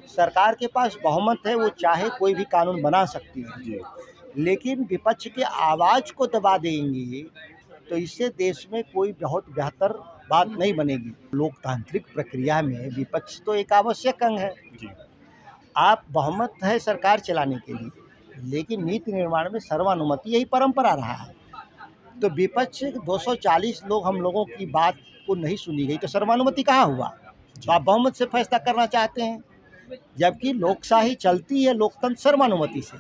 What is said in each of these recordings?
सरकार के पास बहुमत है, वो चाहे कोई भी कानून बना सकती है जी। लेकिन विपक्ष की आवाज़ को दबा देंगी तो इससे देश में कोई बहुत बेहतर बात नहीं बनेगी। लोकतांत्रिक प्रक्रिया में विपक्ष तो एक आवश्यक अंग है। जी। आप बहुमत है सरकार चलाने के लिए, लेकिन नीति निर्माण में सर्वानुमति यही परंपरा रहा है। तो विपक्ष 240 लोग हम लोगों की बात को नहीं सुनी गई तो सर्वानुमति कहाँ हुआ? तो आप बहुमत से फैसला करना चाहते हैं, जबकि लोकशाही चलती है लोकतंत्र सर्वानुमति से,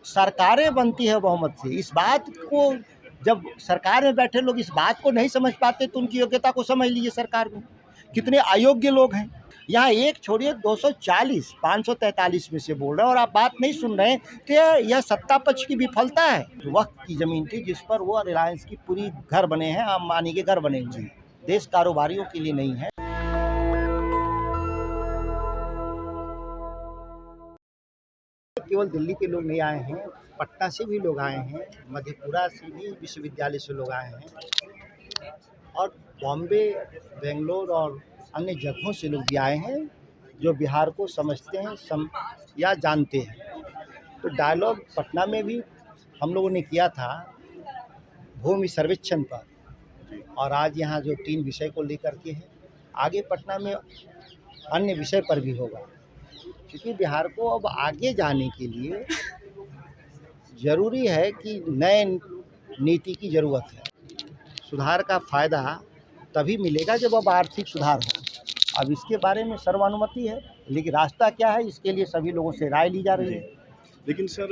सरकारें बनती है बहुमत से। इस बात को जब सरकार में बैठे लोग इस बात को नहीं समझ पाते तो उनकी योग्यता को समझ लीजिए। सरकार में कितने अयोग्य लोग हैं। यहाँ एक छोड़िए 240 543 में से बोल रहे हैं और आप बात नहीं सुन रहे हैं तो यह सत्ता पक्ष की विफलता है। वक्त की जमीन थी जिस पर वो रिलायंस की पूरी घर बने हैं, अंबानी के घर बने हुए हैं। देश कारोबारियों के लिए नहीं है। केवल दिल्ली के लोग नहीं आए हैं, पटना से भी लोग आए हैं, मधेपुरा से भी विश्वविद्यालय से लोग आए हैं और बॉम्बे, बेंगलोर और अन्य जगहों से लोग भी आए हैं जो बिहार को समझते हैं या जानते हैं। तो डायलॉग पटना में भी हम लोगों ने किया था भूमि सर्वेक्षण पर और आज यहाँ जो 3 विषय को लेकर के है, आगे पटना में अन्य विषय पर भी होगा। क्योंकि बिहार को अब आगे जाने के लिए ज़रूरी है कि नए नीति की ज़रूरत है। सुधार का फ़ायदा तभी मिलेगा जब अब आर्थिक सुधार हो। अब इसके बारे में सर्वानुमति है, लेकिन रास्ता क्या है इसके लिए सभी लोगों से राय ली जा रही है। लेकिन सर,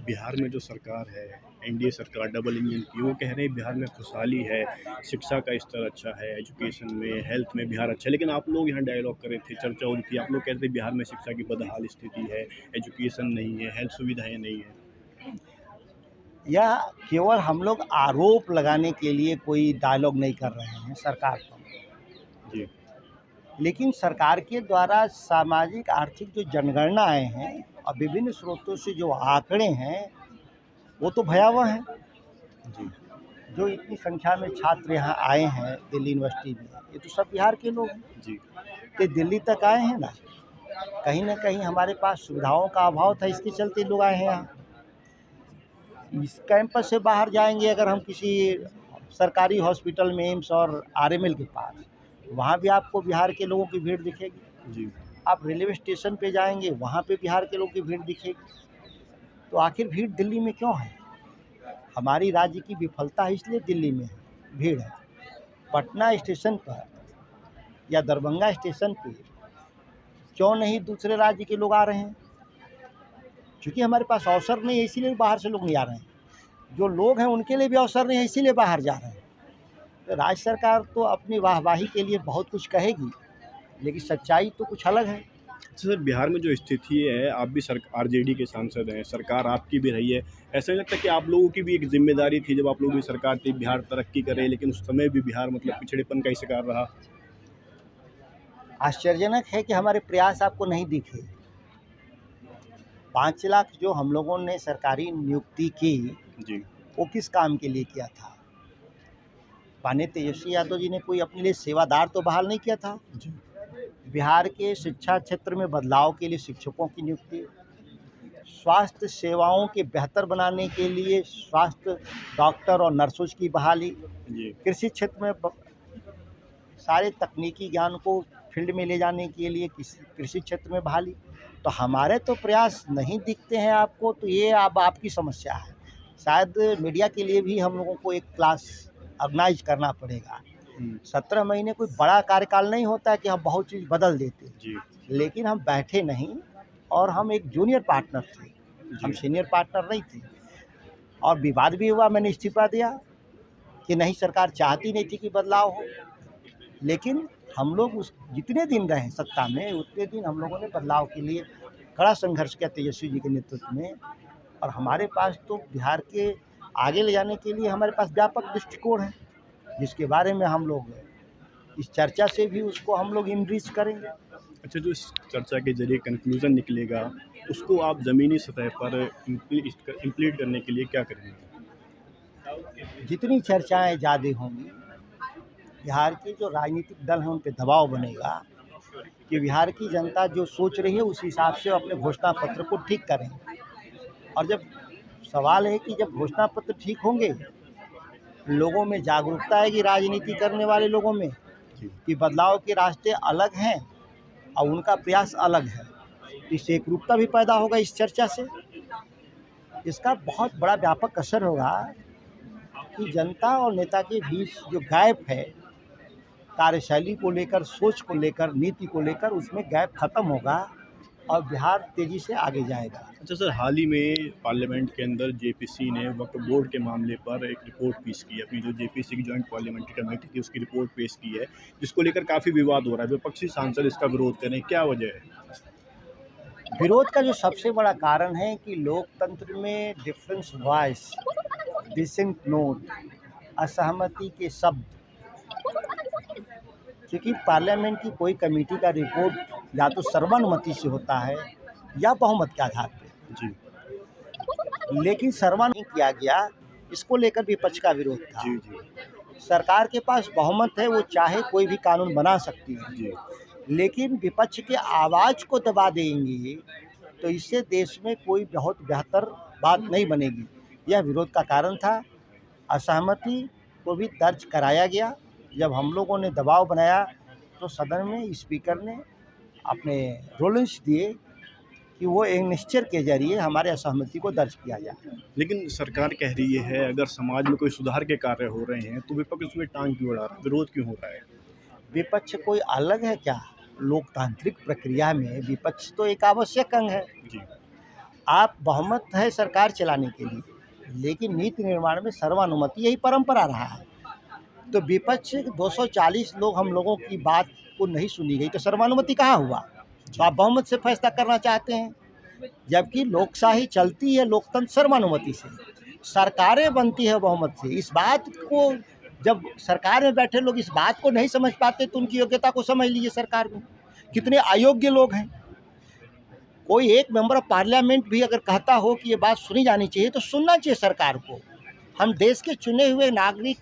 बिहार में जो सरकार है, एनडीए सरकार डबल इंजन की, वो कह रहे हैं बिहार में खुशहाली है, शिक्षा का स्तर अच्छा है, एजुकेशन में, हेल्थ में बिहार अच्छा है। लेकिन आप लोग यहाँ डायलॉग कर रहे थे, चर्चा हो रही थी, आप लोग कह रहे थे बिहार में शिक्षा की बदहाल स्थिति है, एजुकेशन नहीं है, हेल्थ सुविधाएं नहीं है। यह केवल हम लोग आरोप लगाने के लिए कोई डायलॉग नहीं कर रहे हैं सरकार पर जी। लेकिन सरकार के द्वारा सामाजिक आर्थिक जो जनगणनाएं हैं और विभिन्न स्रोतों से जो आंकड़े हैं वो तो भयावह हैं। जी। जो इतनी संख्या में छात्र यहाँ आए हैं दिल्ली यूनिवर्सिटी में, ये तो सब बिहार के लोग हैं। जी। तो दिल्ली तक आए हैं ना कहीं हमारे पास सुविधाओं का अभाव था, इसके चलते लोग आए हैं यहाँ। इस कैंपस से बाहर जाएंगे अगर हम किसी सरकारी हॉस्पिटल में, एम्स और आरएमएल के पास, वहाँ भी आपको बिहार के लोगों की भीड़ दिखेगी। जी। आप रेलवे स्टेशन पे जाएंगे वहाँ पे बिहार के लोगों की भीड़ दिखेगी। तो आखिर भीड़ दिल्ली में क्यों है? हमारी राज्य की विफलता है इसलिए दिल्ली में भीड़ है। पटना स्टेशन पर या दरभंगा स्टेशन पे क्यों नहीं दूसरे राज्य के लोग आ रहे हैं? क्योंकि हमारे पास अवसर नहीं है, इसीलिए बाहर से लोग नहीं आ रहे हैं। जो लोग हैं उनके लिए भी अवसर नहीं है, इसीलिए बाहर जा रहे हैं। तो राज्य सरकार तो अपनी वाहवाही के लिए बहुत कुछ कहेगी, लेकिन सच्चाई तो कुछ अलग है। सर, बिहार में जो स्थिति है, आप भी आरजेडी के सांसद हैं, सरकार आपकी भी रही है, ऐसा नहीं लगता कि आप लोगों की भी एक जिम्मेदारी थी जब आप लोगों की सरकार थी, बिहार तरक्की करे, लेकिन उस समय भी बिहार मतलब पिछड़ेपन का ही शिकार रहा? आश्चर्यजनक है कि हमारे प्रयास आपको नहीं दिखे। 5 लाख जो हम लोगों ने सरकारी नियुक्ति की जी। वो किस काम के लिए किया था? माननीय तेजस्वी यादव जी ने कोई अपने लिए सेवादार तो बहाल नहीं किया था। जी। बिहार के शिक्षा क्षेत्र में बदलाव के लिए शिक्षकों की नियुक्ति, स्वास्थ्य सेवाओं के बेहतर बनाने के लिए स्वास्थ्य डॉक्टर और नर्सों की बहाली, जी। कृषि क्षेत्र में सारे तकनीकी ज्ञान को फील्ड में ले जाने के लिए कृषि क्षेत्र में बहाली। तो हमारे तो प्रयास नहीं दिखते हैं आपको, तो ये अब आपकी समस्या है। शायद मीडिया के लिए भी हम लोगों को एक क्लास ऑर्गेनाइज करना पड़ेगा। 17 महीने कोई बड़ा कार्यकाल नहीं होता है कि हम बहुत चीज़ बदल देते जी। लेकिन हम बैठे नहीं और हम एक जूनियर पार्टनर थे, हम सीनियर पार्टनर नहीं थे। और विवाद भी हुआ, मैंने इस्तीफा दिया कि नहीं, सरकार चाहती नहीं थी कि बदलाव हो। लेकिन हम लोग उस जितने दिन रहे सत्ता में उतने दिन हम लोगों ने बदलाव के लिए कड़ा संघर्ष किया तेजस्वी जी के नेतृत्व में। और हमारे पास तो बिहार के आगे ले जाने के लिए हमारे पास व्यापक दृष्टिकोण है, जिसके बारे में हम लोग इस चर्चा से भी उसको हम लोग इनरीच करेंगे। अच्छा, जो इस चर्चा के जरिए कंक्लूजन निकलेगा, उसको आप ज़मीनी सतह पर इम्प्लीट करने के लिए क्या करेंगे? जितनी चर्चाएं ज़्यादा होंगी, बिहार के जो राजनीतिक दल हैं उन पे दबाव बनेगा कि बिहार की जनता जो सोच रही है उस हिसाब से अपने घोषणा पत्र को ठीक करें। और जब सवाल है कि जब घोषणा पत्र ठीक होंगे, लोगों में जागरूकता आएगी, राजनीति करने वाले लोगों में, जी। कि बदलाव के रास्ते अलग हैं और उनका प्रयास अलग है। इससे एकरूपता भी पैदा होगा इस चर्चा से। इसका बहुत बड़ा व्यापक असर होगा कि जनता और नेता के बीच जो गैप है, कार्यशैली को लेकर, सोच को लेकर, नीति को लेकर, उसमें गैप खत्म होगा और बिहार तेजी से आगे जाएगा। अच्छा सर, हाल ही में पार्लियामेंट के अंदर जेपीसी ने वक्फ बोर्ड के मामले पर एक रिपोर्ट पेश की है। अपनी जो जेपीसी की जॉइंट पार्लियामेंट्री कमेटी थी उसकी रिपोर्ट पेश की है, जिसको लेकर काफ़ी विवाद हो रहा है। विपक्षी सांसद इसका विरोध करें, क्या वजह है? विरोध का जो सबसे बड़ा कारण है कि लोकतंत्र में डिफरेंस वॉइस, डिसेंट नोट, असहमति के शब्द, क्योंकि पार्लियामेंट की कोई कमेटी का रिपोर्ट या तो सर्वानुमति से होता है या बहुमत के आधार पे, जी लेकिन सर्वानुमति नहीं किया गया, इसको लेकर विपक्ष का विरोध था। जी जी सरकार के पास बहुमत है, वो चाहे कोई भी कानून बना सकती है, जी लेकिन विपक्ष के आवाज़ को दबा देंगे तो इससे देश में कोई बहुत बेहतर बात नहीं बनेगी। यह विरोध का कारण था। असहमति को भी दर्ज कराया गया। जब हम लोगों ने दबाव बनाया तो सदन में स्पीकर ने अपने रूलिंग्स दिए कि वो एक निश्चय के जरिए हमारे असहमति को दर्ज किया जाए। लेकिन सरकार कह रही है अगर समाज में कोई सुधार के कार्य हो रहे हैं तो विपक्ष उसमें टांग क्यों अड़ा रहा है, विरोध क्यों हो रहा है? विपक्ष कोई अलग है क्या? लोकतांत्रिक प्रक्रिया में विपक्ष तो एक आवश्यक अंग है। जी आप बहुमत है सरकार चलाने के लिए, लेकिन नीति निर्माण में सर्वानुमति यही परंपरा रहा है। तो विपक्ष 240 लोग हम लोगों की बात को नहीं सुनी गई तो सर्वानुमति कहाँ हुआ? तो आप बहुमत से फैसला करना चाहते हैं, जबकि लोकशाही चलती है, लोकतंत्र सर्वानुमति से, सरकारें बनती है बहुमत से। इस बात को जब सरकार में बैठे लोग इस बात को नहीं समझ पाते तो उनकी योग्यता को समझ लीजिए। सरकार में कितने अयोग्य लोग हैं। कोई एक मेंबर ऑफ पार्लियामेंट भी अगर कहता हो कि ये बात सुनी जानी चाहिए तो सुनना चाहिए सरकार को। हम देश के चुने हुए नागरिक,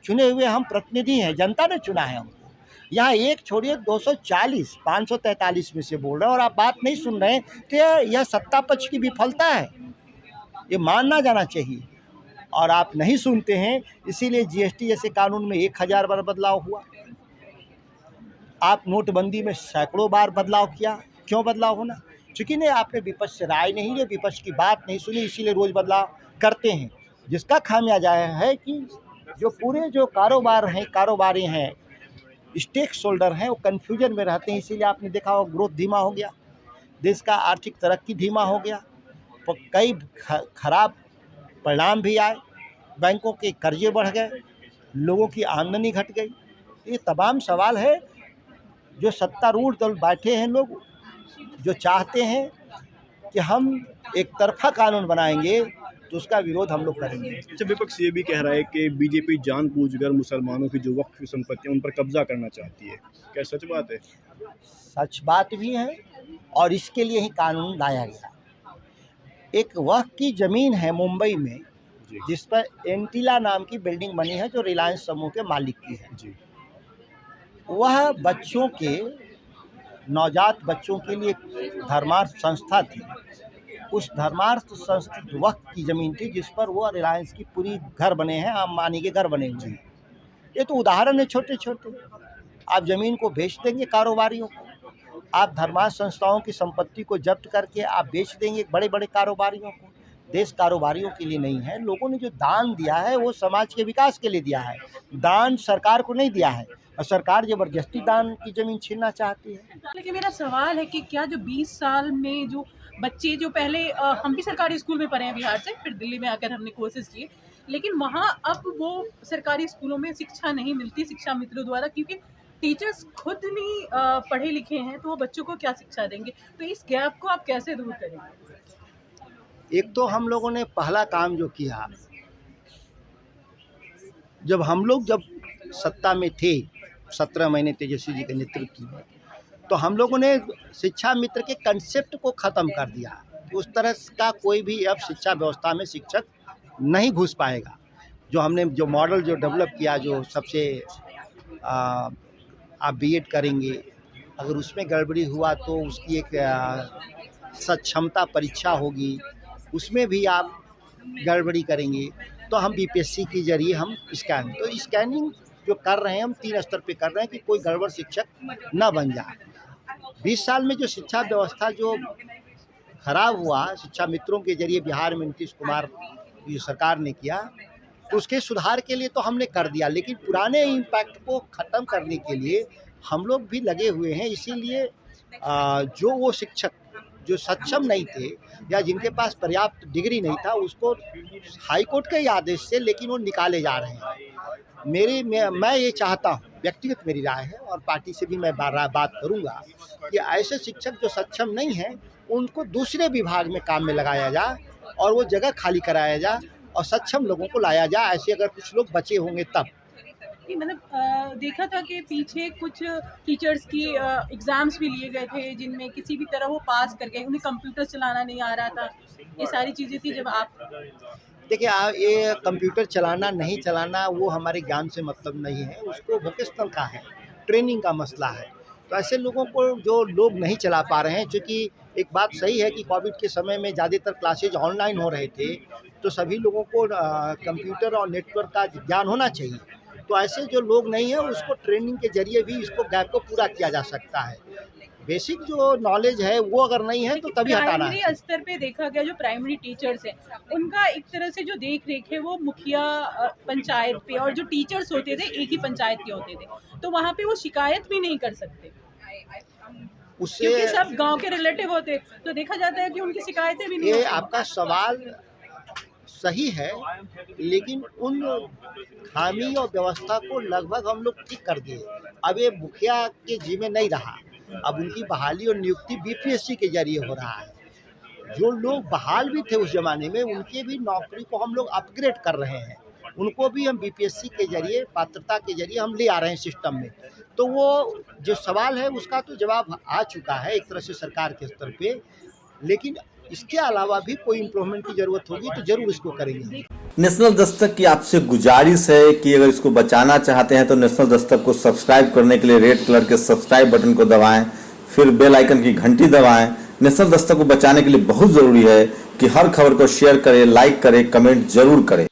चुने हुए हम प्रतिनिधि हैं, जनता ने चुना है हमको। यहाँ एक छोड़िए 240 543 में से बोल रहे हैं और आप बात नहीं सुन रहे हैं, तो यह सत्ता पक्ष की विफलता है, ये मानना जाना चाहिए। और आप नहीं सुनते हैं, इसीलिए जीएसटी जैसे कानून में 1000 बार बदलाव हुआ। आप नोटबंदी में सैकड़ों बार बदलाव किया। क्यों बदलाव होना? चूँकि नहीं आपने विपक्ष से राय नहीं ली, विपक्ष की बात नहीं सुनी, इसीलिए रोज़ बदलाव करते हैं, जिसका खामियाजा है कि जो पूरे जो कारोबारी हैं, स्टेक होल्डर हैं, वो कन्फ्यूजन में रहते हैं। इसीलिए आपने देखा हो ग्रोथ धीमा हो गया, देश का आर्थिक तरक्की धीमा हो गया, तो कई खराब परिणाम भी आए, बैंकों के कर्जे बढ़ गए, लोगों की आमदनी घट गई। ये तमाम सवाल है जो सत्तारूढ़ दल बैठे हैं लोग, जो चाहते हैं कि हम एक तरफा कानून बनाएंगे, तो उसका विरोध हम लोग करेंगे। अच्छा, विपक्ष ये भी कह रहा है कि बीजेपी जानबूझकर मुसलमानों की जो वक्फ संपत्ति है उन पर कब्जा करना चाहती है, क्या सच बात है? सच बात भी है और इसके लिए ही कानून लाया गया। एक वक्फ की ज़मीन है मुंबई में, जी जिस पर एंटीला नाम की बिल्डिंग बनी है जो रिलायंस समूह के मालिक की है। जी वह बच्चों के, नवजात बच्चों के लिए धर्मार्थ संस्था थी। उस धर्मार्थ संस्था वक्फ की ज़मीन थी जिस पर वो रिलायंस की पूरी घर बने हैं, अंबानी के घर बने हुए हैं। ये तो उदाहरण है छोटे छोटे। आप ज़मीन को बेच देंगे कारोबारियों को, आप धर्मार्थ संस्थाओं की संपत्ति को जब्त करके आप बेच देंगे बड़े बड़े कारोबारियों को। देश कारोबारियों के लिए नहीं है। लोगों ने जो दान दिया है वो समाज के विकास के लिए दिया है, दान सरकार को नहीं दिया है, और सरकार ज़बरदस्ती दान की ज़मीन छीनना चाहती है। लेकिन मेरा सवाल है कि क्या जो 20 साल में जो बच्चे जो पहले हम भी सरकारी स्कूल में पढ़े हैं बिहार से, फिर दिल्ली में आकर हमने कोर्सेज किए, लेकिन वहाँ अब वो सरकारी स्कूलों में शिक्षा नहीं मिलती शिक्षा मित्रों द्वारा, क्योंकि टीचर्स खुद नहीं पढ़े लिखे हैं, तो वो बच्चों को क्या शिक्षा देंगे? तो इस गैप को आप कैसे दूर करेंगे? एक तो हम लोगों ने पहला काम जो किया, जब हम लोग सत्ता में थे 17 महीने तेजस्वी जी के नेतृत्व में, तो हम लोगों ने शिक्षा मित्र के कंसेप्ट को ख़त्म कर दिया। उस तरह का कोई भी अब शिक्षा व्यवस्था में शिक्षक नहीं घुस पाएगा। जो हमने जो मॉडल जो डेवलप किया, जो सबसे आप बीएड करेंगे अगर उसमें गड़बड़ी हुआ तो उसकी एक सक्षमता परीक्षा होगी, उसमें भी आप गड़बड़ी करेंगे तो हम बीपीएससी के जरिए हम स्कैनिंग जो कर रहे हैं हम 3 स्तर पे कर रहे हैं कि कोई गड़बड़ शिक्षक न बन जाए। 20 साल में जो शिक्षा व्यवस्था जो खराब हुआ शिक्षा मित्रों के जरिए बिहार में नीतीश कुमार की सरकार ने किया, तो उसके सुधार के लिए तो हमने कर दिया, लेकिन पुराने इम्पैक्ट को ख़त्म करने के लिए हम लोग भी लगे हुए हैं। इसीलिए जो वो शिक्षक जो सक्षम नहीं थे या जिनके पास पर्याप्त डिग्री नहीं था उसको हाई कोर्ट के ही आदेश से लेकिन वो निकाले जा रहे हैं। मैं ये चाहता हूँ, व्यक्तिगत मेरी राय है और पार्टी से भी मैं बात करूँगा कि ऐसे शिक्षक जो सक्षम नहीं हैं उनको दूसरे विभाग में काम में लगाया जाए और वो जगह खाली कराया जाए और सक्षम लोगों को लाया जाए। ऐसे अगर कुछ लोग बचे होंगे तब मतलब देखा था कि पीछे कुछ टीचर्स की एग्ज़ाम्स भी लिए गए थे जिनमें किसी भी तरह वो पास कर गए, उन्हें कंप्यूटर चलाना नहीं आ रहा था, ये सारी चीज़ें थी। जब आप देखिए ये कंप्यूटर चलाना नहीं चलाना वो हमारे ज्ञान से मतलब नहीं है, उसको वोकेशनल का है, ट्रेनिंग का मसला है। तो ऐसे लोगों को जो लोग नहीं चला पा रहे हैं, क्योंकि एक बात सही है कि कोविड के समय में ज़्यादातर क्लासेज ऑनलाइन हो रहे थे, तो सभी लोगों को कंप्यूटर और नेटवर्क का ज्ञान होना चाहिए। तो ऐसे जो लोग नहीं हैं उसको ट्रेनिंग के जरिए भी इसको गैप को पूरा किया जा सकता है। बेसिक जो नॉलेज है वो अगर नहीं है तो तभी हटाना है। प्राइमरी स्तर पे देखा गया जो प्राइमरी टीचर्स हैं उनका एक तरह से जो देख रेख है वो मुखिया पंचायत पे, और जो टीचर्स होते थे एक ही पंचायत के होते थे, तो वहाँ पे वो शिकायत भी नहीं कर सकते उससे, क्योंकि सब गांव के रिलेटिव होते, तो देखा जाता है कि उनकी शिकायतें भी नहीं ये होती। आपका सवाल सही है, लेकिन उन खामी और व्यवस्था को लगभग हम लोग ठीक कर दिए। अब ये मुखिया के जिम्मे नहीं रहा, अब उनकी बहाली और नियुक्ति बीपीएससी के जरिए हो रहा है। जो लोग बहाल भी थे उस ज़माने में उनके भी नौकरी को हम लोग अपग्रेड कर रहे हैं, उनको भी हम बीपीएससी के जरिए पात्रता के जरिए हम ले आ रहे हैं सिस्टम में। तो वो जो सवाल है उसका तो जवाब आ चुका है एक तरह से सरकार के स्तर पे, लेकिन इसके अलावा भी कोई इम्प्रूवमेंट की ज़रूरत होगी तो ज़रूर इसको करेंगे। नेशनल दस्तक की आपसे गुजारिश है कि अगर इसको बचाना चाहते हैं तो नेशनल दस्तक को सब्सक्राइब करने के लिए रेड कलर के सब्सक्राइब बटन को दबाएं, फिर बेल आइकन की घंटी दबाएं। नेशनल दस्तक को बचाने के लिए बहुत ज़रूरी है कि हर खबर को शेयर करें, लाइक करें, कमेंट जरूर करें।